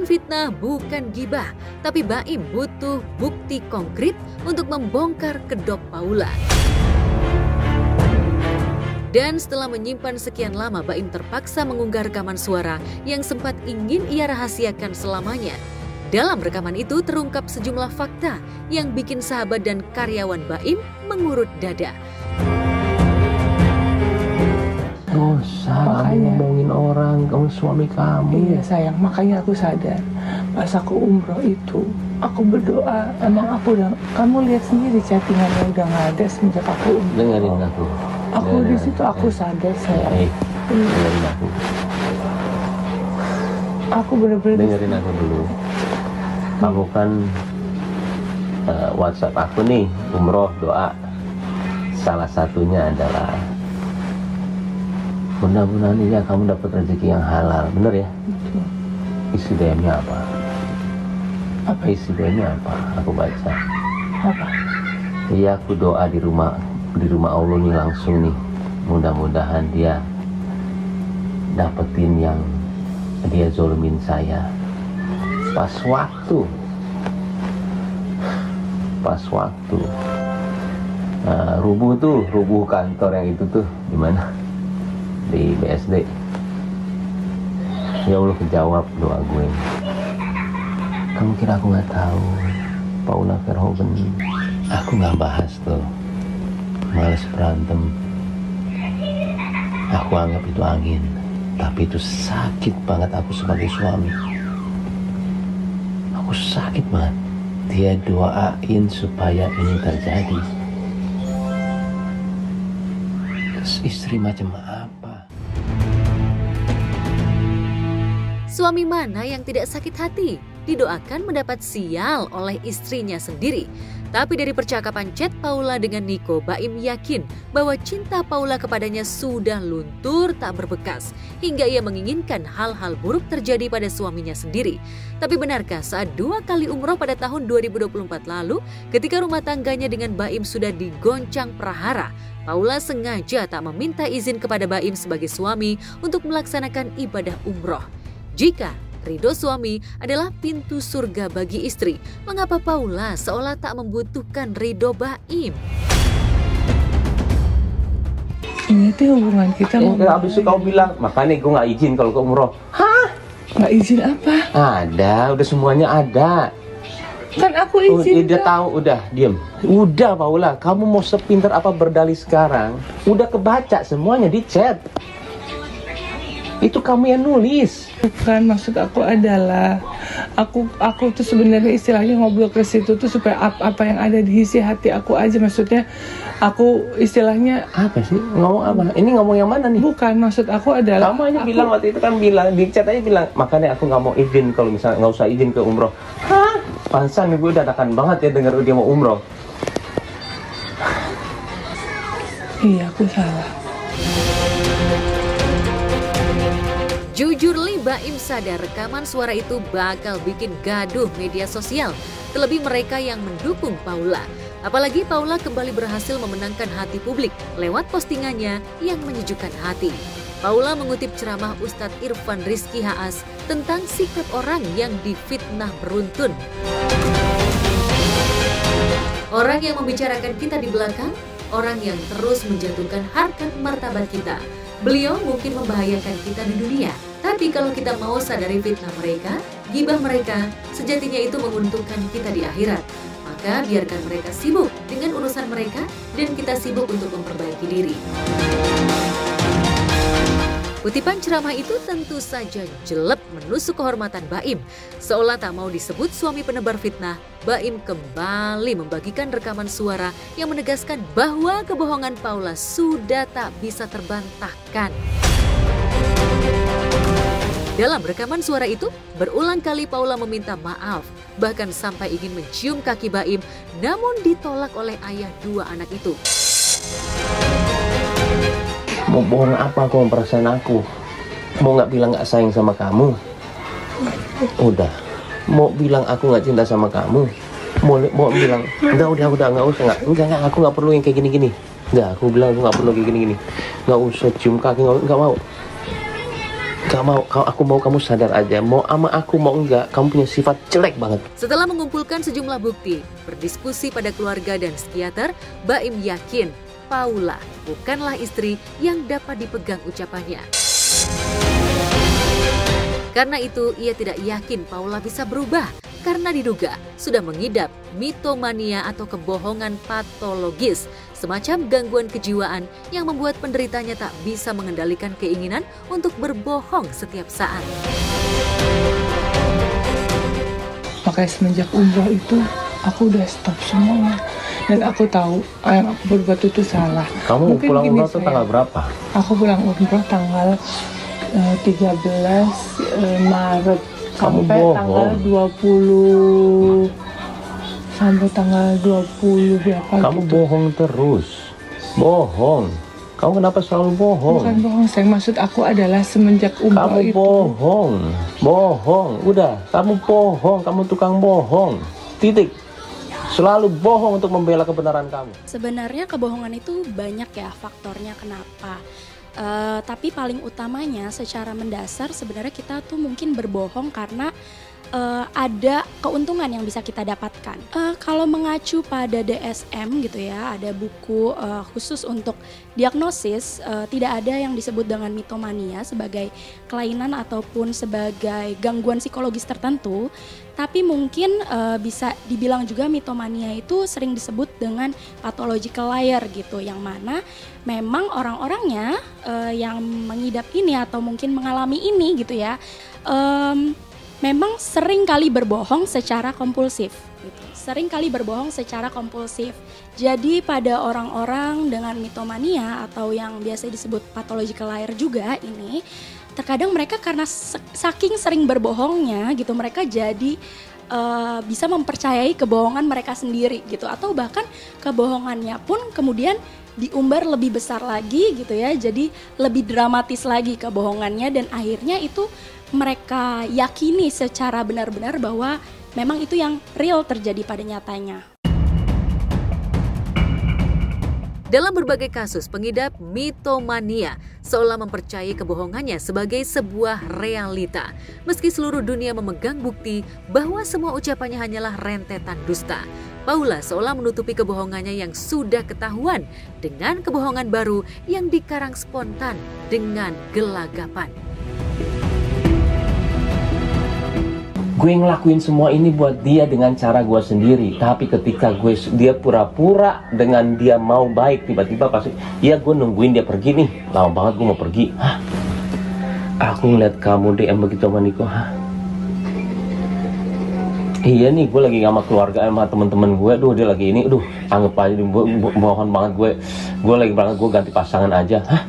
fitnah bukan gibah, tapi Baim butuh bukti konkret untuk membongkar kedok Paula. Dan setelah menyimpan sekian lama, Baim terpaksa mengunggah rekaman suara yang sempat ingin ia rahasiakan selamanya. Dalam rekaman itu terungkap sejumlah fakta yang bikin sahabat dan karyawan Baim mengurut dada. Dosa, kamu ngomongin orang, kamu suami kamu. Iya sayang, makanya aku sadar. Pas aku umroh itu, aku berdoa, emang aku udah, kamu lihat sendiri chattingannya udah nggak ada semenjak aku umroh. Dengerin aku. Aku di situ aku sadar sayang. Dengerin aku. Aku bener-bener dengerin aku dulu. Kamu kan WhatsApp aku nih, umroh doa. Salah satunya adalah mudah-mudahan ya kamu dapat rezeki yang halal, bener ya? Isi DM-nya apa? Isi DM-nya apa? Aku baca. Apa? Iya, aku doa di rumah Allah nih langsung nih. Mudah-mudahan dia dapetin yang dia zolumin saya. Pas waktu rubuh kantor yang itu tuh di mana? Di BSD. Ya Allah, kejawab doa gue. Kamu kira aku nggak tahu Paula Verhoeven? Aku nggak bahas tuh, males berantem. Aku anggap itu angin, tapi itu sakit banget aku sebagai suami. Aku sakit banget. Dia doain supaya ini terjadi. Terus istri macam apa? Suami mana yang tidak sakit hati? Didoakan mendapat sial oleh istrinya sendiri. Tapi dari percakapan chat Paula dengan Niko, Baim yakin bahwa cinta Paula kepadanya sudah luntur tak berbekas, hingga ia menginginkan hal-hal buruk terjadi pada suaminya sendiri. Tapi benarkah saat 2 kali umroh pada tahun 2024 lalu, ketika rumah tangganya dengan Baim sudah digoncang prahara, Paula sengaja tak meminta izin kepada Baim sebagai suami untuk melaksanakan ibadah umroh? Jika ridho suami adalah pintu surga bagi istri, mengapa Paula seolah tak membutuhkan ridho Baim? Ini tuh hubungan kita. Abis itu kau bilang, makanya gue nggak izin kalau ke umroh. Hah? Nggak izin apa? Ada, udah semuanya ada. Kan aku izin. Udah tahu, udah diem. Udah Paula, kamu mau sepintar apa berdalih sekarang? Udah kebaca semuanya di chat. Itu kamu yang nulis. Bukan, maksud aku adalah aku tuh sebenarnya istilahnya ngobrol ke situ tuh supaya apa yang ada di isi hati aku aja. Maksudnya aku istilahnya apa sih? Ngomong apa? Ini ngomong yang mana nih? Bukan, maksud aku adalah kamu aja bilang waktu itu kan bilang di chat aja bilang, makanya aku nggak mau izin kalau misalnya nggak usah izin ke umroh. Hah? Pansan gue dadakan banget ya dengar dia mau umroh. Iya, aku salah. Jujur li, Baim sadar rekaman suara itu bakal bikin gaduh media sosial, terlebih mereka yang mendukung Paula. Apalagi Paula kembali berhasil memenangkan hati publik lewat postingannya yang menyejukkan hati. Paula mengutip ceramah Ustadz Irfan Rizky Haas tentang sikap orang yang difitnah beruntun. Orang yang membicarakan kita di belakang, orang yang terus menjatuhkan harkat martabat kita. Beliau mungkin membahayakan kita di dunia, tapi kalau kita mau sadari fitnah mereka, gibah mereka, sejatinya itu menguntungkan kita di akhirat. Maka biarkan mereka sibuk dengan urusan mereka dan kita sibuk untuk memperbaiki diri. Kutipan ceramah itu tentu saja jelek menusuk kehormatan Baim. Seolah tak mau disebut suami penebar fitnah, Baim kembali membagikan rekaman suara yang menegaskan bahwa kebohongan Paula sudah tak bisa terbantahkan. Dalam rekaman suara itu, berulang kali Paula meminta maaf, bahkan sampai ingin mencium kaki Baim, namun ditolak oleh ayah 2 anak itu. Mau bohong apa aku memperasaan aku? Mau nggak bilang nggak sayang sama kamu? Udah. Mau bilang aku nggak cinta sama kamu? Mau bilang udah nggak usah nggak aku nggak perlu yang kayak gini. Nggak, aku bilang aku nggak perlu kayak gini. Nggak usah cium kaki, nggak mau. Aku mau kamu sadar aja, mau ama aku mau enggak, kamu punya sifat jelek banget. Setelah mengumpulkan sejumlah bukti, berdiskusi pada keluarga dan psikiater, Baim yakin Paula bukanlah istri yang dapat dipegang ucapannya. Karena itu, ia tidak yakin Paula bisa berubah karena diduga sudah mengidap mitomania atau kebohongan patologis, semacam gangguan kejiwaan yang membuat penderitanya tak bisa mengendalikan keinginan untuk berbohong setiap saat. Makanya semenjak umroh itu, aku udah stop semuanya. Dan aku tahu yang aku berbuat itu salah. Kamu pulang umroh tuh tanggal berapa? Aku pulang umroh tanggal 13 Maret. Kamu sampai bohong. tanggal 20 sampai tanggal 20 berapa Kamu gitu. bohong terus. Bohong. Kamu kenapa selalu bohong? Bukan bohong, saya maksud aku adalah semenjak umroh Kamu itu. bohong. Bohong. Udah, kamu bohong, kamu tukang bohong. Titik. Selalu bohong untuk membela kebenaran kamu. Sebenarnya kebohongan itu banyak ya faktornya kenapa. Tapi paling utamanya secara mendasar sebenarnya kita tuh mungkin berbohong karena ada keuntungan yang bisa kita dapatkan. Kalau mengacu pada DSM gitu ya, ada buku khusus untuk diagnosis, tidak ada yang disebut dengan mitomania sebagai kelainan ataupun sebagai gangguan psikologis tertentu. Tapi mungkin bisa dibilang juga mitomania itu sering disebut dengan pathological liar gitu, yang mana memang orang-orangnya yang mengidap ini atau mungkin mengalami ini gitu ya, memang sering kali berbohong secara kompulsif gitu. Sering kali berbohong secara kompulsif. Jadi pada orang-orang dengan mitomania atau yang biasa disebut pathological liar juga ini, terkadang mereka karena saking sering berbohongnya gitu, mereka jadi bisa mempercayai kebohongan mereka sendiri gitu, atau bahkan kebohongannya pun kemudian diumbar lebih besar lagi gitu ya, jadi lebih dramatis lagi kebohongannya, dan akhirnya itu mereka yakini secara benar-benar bahwa memang itu yang real terjadi pada nyatanya. Dalam berbagai kasus, pengidap mitomania seolah mempercayai kebohongannya sebagai sebuah realita. Meski seluruh dunia memegang bukti bahwa semua ucapannya hanyalah rentetan dusta, Paula seolah menutupi kebohongannya yang sudah ketahuan dengan kebohongan baru yang dikarang spontan dengan gelagapan. Gue ngelakuin semua ini buat dia dengan cara gue sendiri. Tapi ketika dia pura-pura dengan dia mau baik, tiba-tiba pasti, ya gue nungguin dia pergi nih. Lama banget gue mau pergi. Hah? Aku ngeliat kamu DM begitu sama Niko. Hah? Iya nih, gue lagi sama keluarga sama temen-temen gue. Dia lagi ini. Anggap aja, mohon banget gue lagi banget, gue ganti pasangan aja. Hah?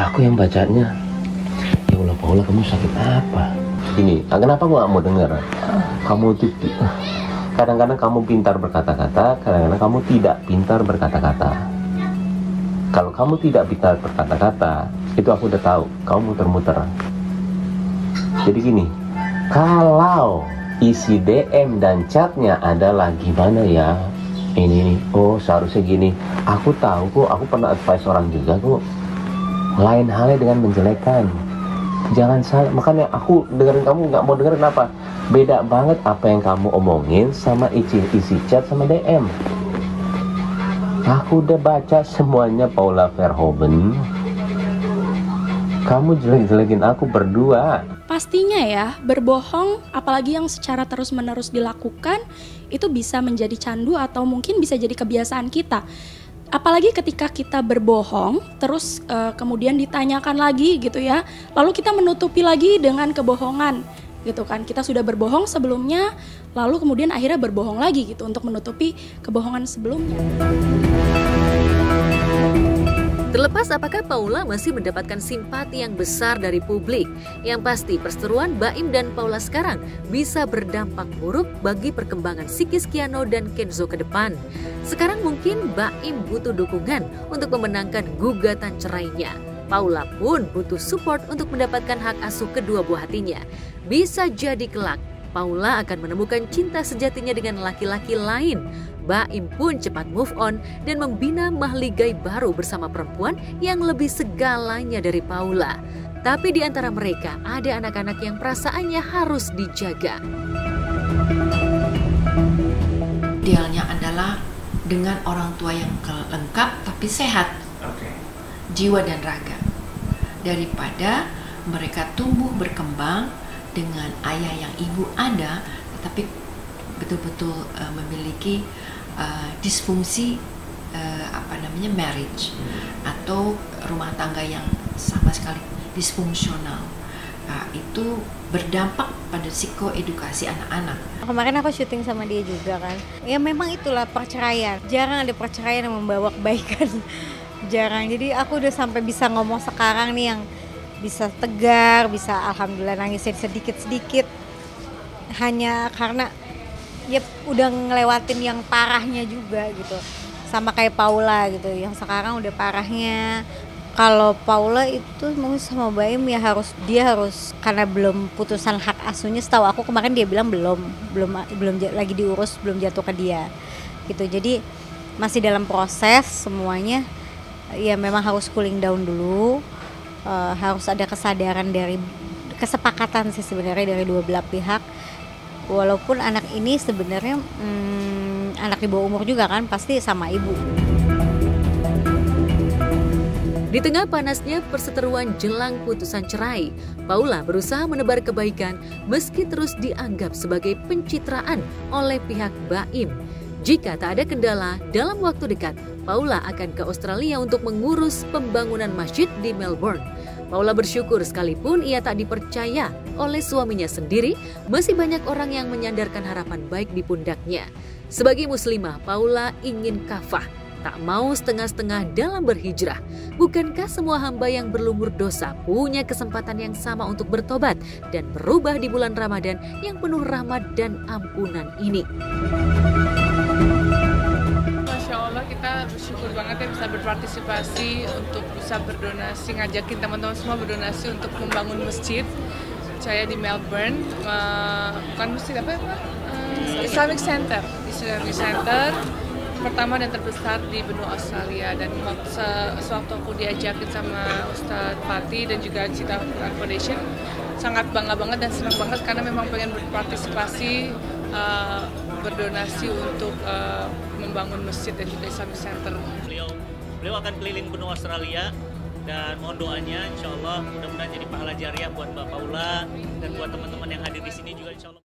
Aku yang bacanya, ya Allah Paula, kamu sakit apa? Ini, kenapa gue gak mau dengar? Kamu tuh kadang-kadang kamu pintar berkata-kata, kadang-kadang kamu tidak pintar berkata-kata. Kalau kamu tidak pintar berkata-kata, itu aku udah tahu, kamu muter-muter. Jadi gini, kalau isi DM dan chatnya adalah gimana ya, ini, oh seharusnya gini, aku tahu kok, aku pernah advice orang juga kok. Lain halnya dengan menjelekan. Jangan salah, makanya aku dengerin kamu nggak mau dengerin apa. Beda banget apa yang kamu omongin sama isi chat sama DM. Aku udah baca semuanya Paula Verhoeven. Kamu jelek-jelekin aku berdua. Pastinya ya, berbohong apalagi yang secara terus-menerus dilakukan itu bisa menjadi candu atau mungkin bisa jadi kebiasaan kita. Apalagi ketika kita berbohong, terus kemudian ditanyakan lagi gitu ya, lalu kita menutupi lagi dengan kebohongan gitu kan. Kita sudah berbohong sebelumnya, lalu kemudian akhirnya berbohong lagi gitu untuk menutupi kebohongan sebelumnya. Terlepas apakah Paula masih mendapatkan simpati yang besar dari publik, yang pasti perseteruan Baim dan Paula sekarang bisa berdampak buruk bagi perkembangan psikis Kiano dan Kenzo ke depan. Sekarang mungkin Baim butuh dukungan untuk memenangkan gugatan cerainya. Paula pun butuh support untuk mendapatkan hak asuh kedua buah hatinya. Bisa jadi kelak Paula akan menemukan cinta sejatinya dengan laki-laki lain. Baim pun cepat move on dan membina mahligai baru bersama perempuan yang lebih segalanya dari Paula. Tapi di antara mereka ada anak-anak yang perasaannya harus dijaga. Idealnya adalah dengan orang tua yang lengkap tapi sehat, jiwa dan raga, daripada mereka tumbuh berkembang dengan ayah yang ibu ada tetapi betul-betul memiliki disfungsi marriage atau rumah tangga yang sama sekali disfungsional. Itu berdampak pada psikoedukasi anak-anak. Kemarin aku syuting sama dia juga kan. Ya memang itulah perceraian. Jarang ada perceraian yang membawa kebaikan. Jarang. Jadi aku udah sampai bisa ngomong sekarang nih yang bisa tegar, bisa alhamdulillah nangisin sedikit-sedikit. Hanya karena ya udah ngelewatin yang parahnya juga gitu. Sama kayak Paula gitu, yang sekarang udah parahnya. Kalau Paula itu mungkin sama Baim ya dia harus karena belum putusan hak asuhnya, setahu aku kemarin dia bilang belum lagi diurus, belum jatuh ke dia gitu. Jadi masih dalam proses semuanya, ya memang harus cooling down dulu, harus ada kesadaran dari kesepakatan sih sebenarnya dari dua belah pihak. Walaupun anak ini sebenarnya anak di bawah umur juga kan, pasti sama ibu. Di tengah panasnya perseteruan jelang putusan cerai, Paula berusaha menebar kebaikan meski terus dianggap sebagai pencitraan oleh pihak Baim. Jika tak ada kendala, dalam waktu dekat, Paula akan ke Australia untuk mengurus pembangunan masjid di Melbourne. Paula bersyukur sekalipun ia tak dipercaya oleh suaminya sendiri, masih banyak orang yang menyandarkan harapan baik di pundaknya. Sebagai muslimah, Paula ingin kafah, tak mau setengah-setengah dalam berhijrah. Bukankah semua hamba yang berlumur dosa punya kesempatan yang sama untuk bertobat dan berubah di bulan Ramadan yang penuh rahmat dan ampunan ini? Masya Allah, kita bersyukur banget ya bisa berpartisipasi untuk bisa berdonasi, ngajakin teman-teman semua berdonasi untuk membangun masjid. Saya di Melbourne, bukan masjid apa ya Pak? Islamic Center pertama dan terbesar di benua Australia. Dan sewaktu aku diajakin sama Ustadz Fatih dan juga Cita Foundation, sangat bangga banget dan senang banget karena memang pengen berpartisipasi, berdonasi untuk membangun masjid dan juga Islamic Center. Beliau akan keliling benua Australia dan mohon doanya, insya Allah mudah-mudahan jadi pahala jariah buat Mbak Paula dan buat teman-teman yang hadir di sini juga insya Allah.